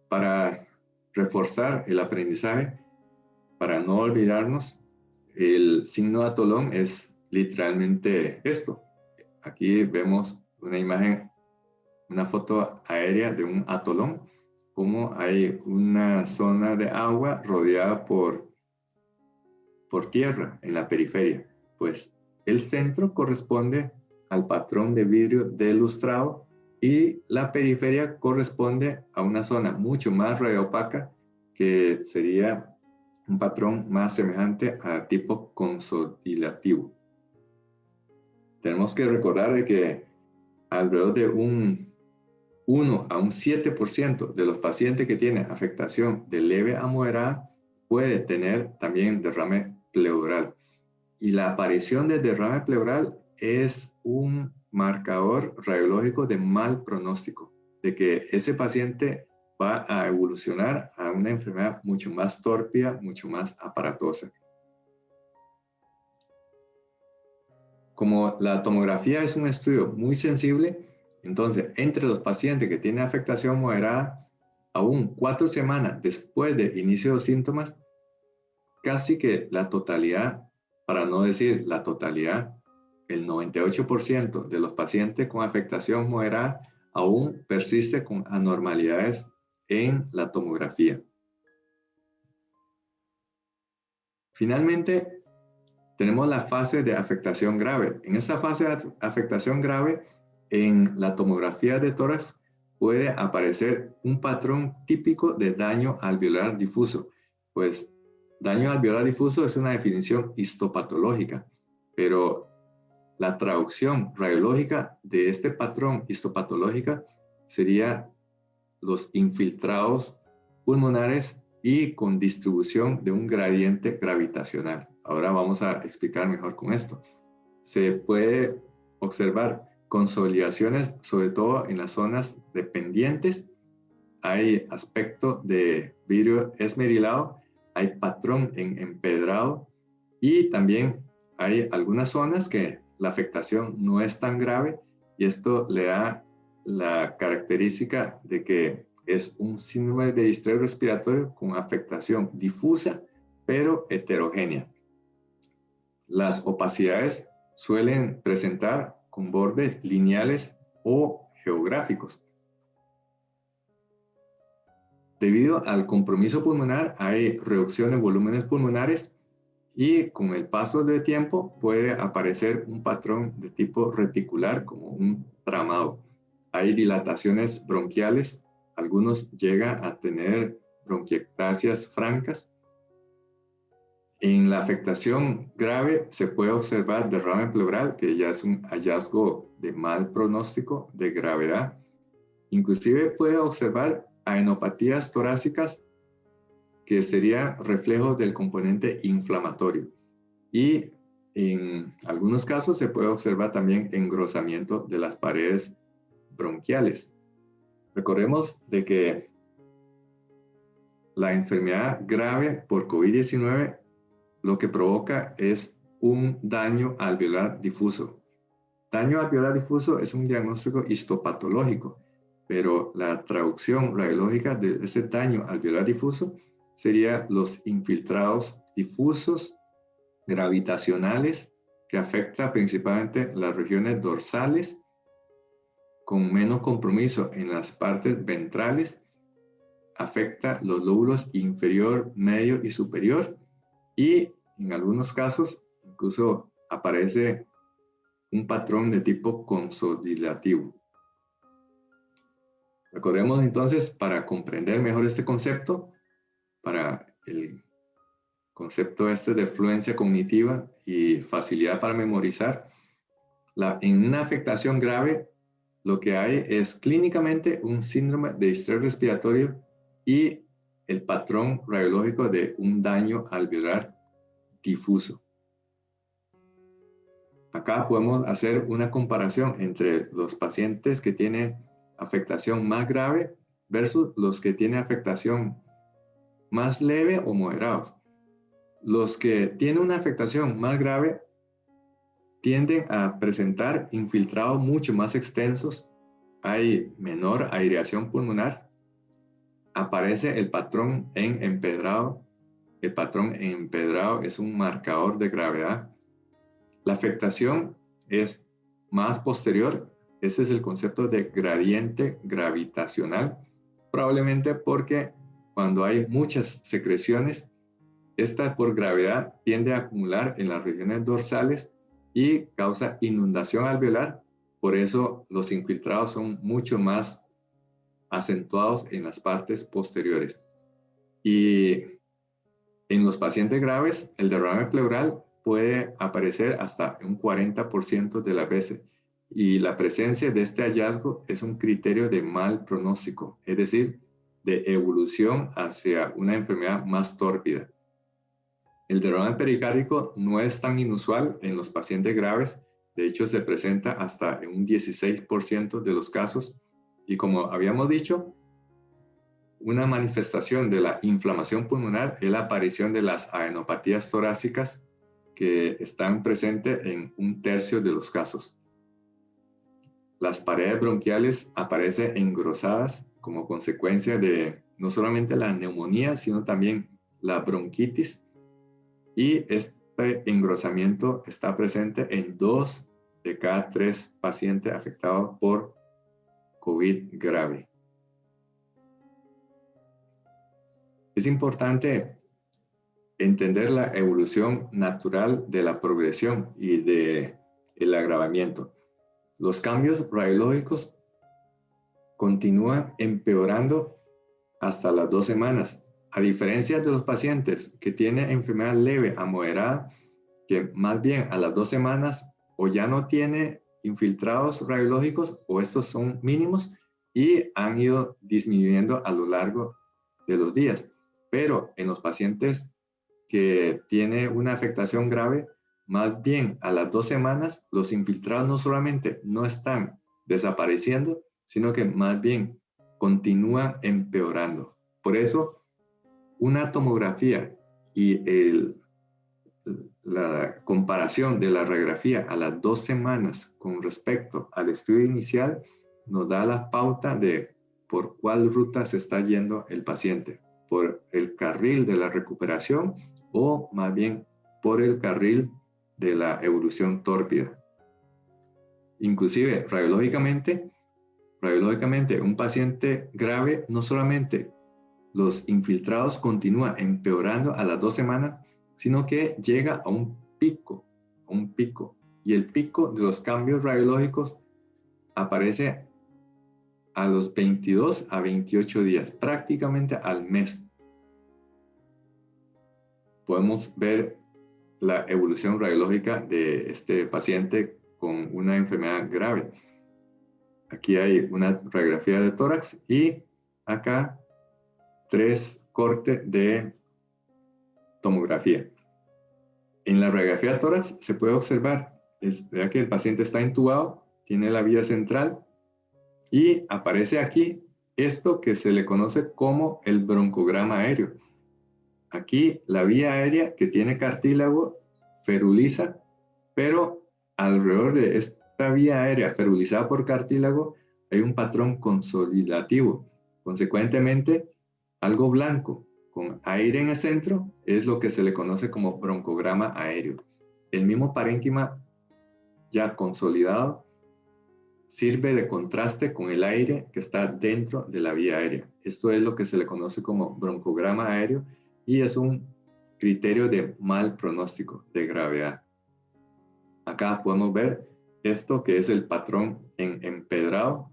para reforzar el aprendizaje, para no olvidarnos, el signo de atolón es literalmente esto. Aquí vemos una imagen, una foto aérea de un atolón, como hay una zona de agua rodeada por tierra en la periferia. Pues el centro corresponde al patrón de vidrio delustrado y la periferia corresponde a una zona mucho más radiopaca que sería un patrón más semejante a tipo consolidativo. Tenemos que recordar de que alrededor de un 1 a un 7% de los pacientes que tienen afectación de leve a moderada puede tener también derrame pleural. Y la aparición de derrame pleural es un marcador radiológico de mal pronóstico, de que ese paciente va a evolucionar a una enfermedad mucho más tórpida, mucho más aparatosa. Como la tomografía es un estudio muy sensible, entonces entre los pacientes que tienen afectación moderada, aún 4 semanas después del inicio de los síntomas, casi que la totalidad, para no decir la totalidad, el 98% de los pacientes con afectación moderada aún persiste con anormalidades en la tomografía. Finalmente, tenemos la fase de afectación grave. En esta fase de afectación grave, en la tomografía de tórax puede aparecer un patrón típico de daño alveolar difuso. Pues daño alveolar difuso es una definición histopatológica, pero la traducción radiológica de este patrón histopatológica sería los infiltrados pulmonares y con distribución de un gradiente gravitacional. Ahora vamos a explicar mejor con esto. Se puede observar consolidaciones, sobre todo en las zonas dependientes. Hay aspecto de vidrio esmerilado, hay patrón en empedrado y también hay algunas zonas que la afectación no es tan grave y esto le da la característica de que es un síndrome de distrés respiratorio con afectación difusa pero heterogénea. Las opacidades suelen presentar con bordes lineales o geográficos. Debido al compromiso pulmonar, hay reducción en volúmenes pulmonares y con el paso del tiempo puede aparecer un patrón de tipo reticular como un tramado. Hay dilataciones bronquiales, algunos llegan a tener bronquiectasias francas. En la afectación grave se puede observar derrame pleural, que ya es un hallazgo de mal pronóstico, de gravedad. Inclusive puede observar adenopatías torácicas, que sería reflejo del componente inflamatorio. Y en algunos casos se puede observar también engrosamiento de las paredes bronquiales. Recordemos de que la enfermedad grave por COVID-19 lo que provoca es un daño alveolar difuso. Daño alveolar difuso es un diagnóstico histopatológico, pero la traducción radiológica de ese daño alveolar difuso sería los infiltrados difusos gravitacionales que afecta principalmente las regiones dorsales con menos compromiso en las partes ventrales, afecta los lóbulos inferior, medio y superior y en algunos casos incluso aparece un patrón de tipo consodilativo. Recordemos entonces, para comprender mejor este concepto, para el concepto este de fluencia cognitiva y facilidad para memorizar, en una afectación grave lo que hay es clínicamente un síndrome de distrés respiratorio y el patrón radiológico de un daño alveolar difuso. Acá podemos hacer una comparación entre los pacientes que tienen afectación más grave versus los que tienen afectación más leve o moderados. Los que tienen una afectación más grave tienden a presentar infiltrados mucho más extensos, hay menor aireación pulmonar, aparece el patrón en empedrado. El patrón en empedrado es un marcador de gravedad. La afectación es más posterior. Ese es el concepto de gradiente gravitacional, probablemente porque cuando hay muchas secreciones, esta por gravedad tiende a acumular en las regiones dorsales y causa inundación alveolar. Por eso los infiltrados son mucho más acentuados en las partes posteriores. Y en los pacientes graves, el derrame pleural puede aparecer hasta un 40% de las veces. y la presencia de este hallazgo es un criterio de mal pronóstico, es decir, de evolución hacia una enfermedad más tórpida. El derrame pericárdico no es tan inusual en los pacientes graves, de hecho se presenta hasta en un 16% de los casos, y como habíamos dicho, una manifestación de la inflamación pulmonar es la aparición de las adenopatías torácicas que están presentes en un tercio de los casos. Las paredes bronquiales aparecen engrosadas como consecuencia de no solamente la neumonía, sino también la bronquitis, y este engrosamiento está presente en 2 de cada 3 pacientes afectados por COVID grave. Es importante entender la evolución natural de la progresión y del agravamiento. Los cambios radiológicos continúan empeorando hasta las 2 semanas, a diferencia de los pacientes que tienen enfermedad leve a moderada, que más bien a las 2 semanas o ya no tiene infiltrados radiológicos o estos son mínimos y han ido disminuyendo a lo largo de los días. Pero en los pacientes que tienen una afectación grave, más bien a las 2 semanas los infiltrados no solamente no están desapareciendo, sino que más bien continúan empeorando. Por eso, una tomografía y la comparación de la radiografía a las 2 semanas con respecto al estudio inicial nos da la pauta de por cuál ruta se está yendo el paciente, por el carril de la recuperación o más bien por el carril de la evolución tórpida. Inclusive radiológicamente un paciente grave no solamente los infiltrados continúan empeorando a las 2 semanas, sino que llega a un pico, y el pico de los cambios radiológicos aparece a los 22 a 28 días, prácticamente al mes. Podemos ver la evolución radiológica de este paciente con una enfermedad grave. Aquí hay una radiografía de tórax y acá 3 cortes de tomografía. En la radiografía de tórax se puede observar, vea que el paciente está intubado, tiene la vía central y aparece aquí esto que se le conoce como el broncograma aéreo. Aquí la vía aérea que tiene cartílago feruliza, pero alrededor de esta vía aérea ferulizada por cartílago hay un patrón consolidativo. Consecuentemente, algo blanco con aire en el centro es lo que se le conoce como broncograma aéreo. El mismo parénquima ya consolidado sirve de contraste con el aire que está dentro de la vía aérea. Esto es lo que se le conoce como broncograma aéreo y es un criterio de mal pronóstico de gravedad. Acá podemos ver esto que es el patrón en empedrado.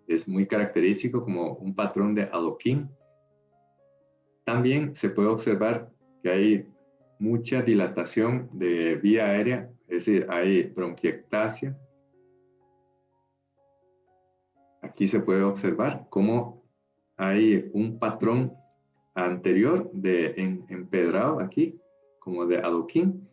Es muy característico como un patrón de adoquín. También se puede observar que hay mucha dilatación de vía aérea, es decir, hay bronquiectasia. Aquí se puede observar cómo hay un patrón anterior de empedrado aquí, como de adoquín.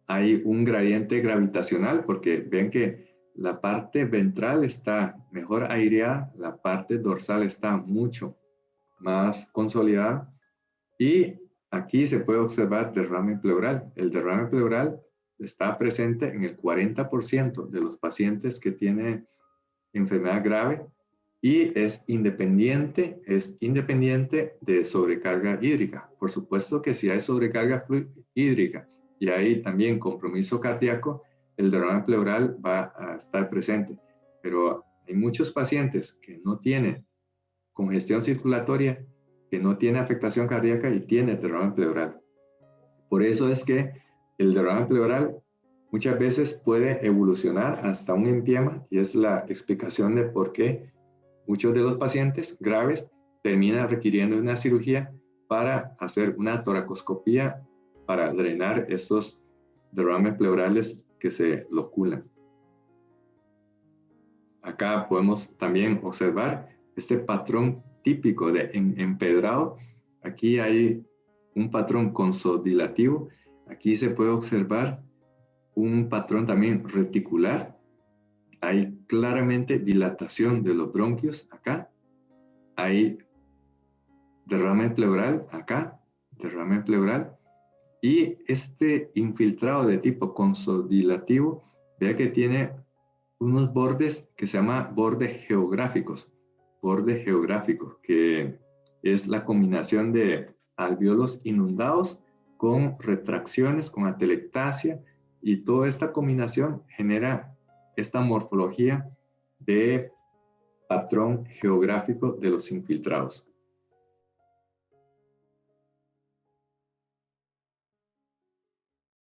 Hay un gradiente gravitacional porque ven que la parte ventral está mejor aireada, la parte dorsal está mucho más consolidada y aquí se puede observar derrame pleural. El derrame pleural está presente en el 40% de los pacientes que tienen enfermedad grave y es independiente de sobrecarga hídrica. Por supuesto que si hay sobrecarga hídrica y hay también compromiso cardíaco, el derrame pleural va a estar presente. Pero hay muchos pacientes que no tienen congestión circulatoria, que no tiene afectación cardíaca y tiene derrame pleural. Por eso es que el derrame pleural muchas veces puede evolucionar hasta un empiema y es la explicación de por qué muchos de los pacientes graves terminan requiriendo una cirugía para hacer una toracoscopía para drenar esos derrames pleurales que se loculan. Acá podemos también observar este patrón típico de empedrado. Aquí hay un patrón consodilativo. Aquí se puede observar un patrón también reticular. Hay claramente dilatación de los bronquios acá. Hay derrame pleural acá, derrame pleural. Y este infiltrado de tipo consodilativo, vea que tiene unos bordes que se llaman bordes geográficos, que es la combinación de alvéolos inundados con retracciones, con atelectasia, y toda esta combinación genera esta morfología de patrón geográfico de los infiltrados.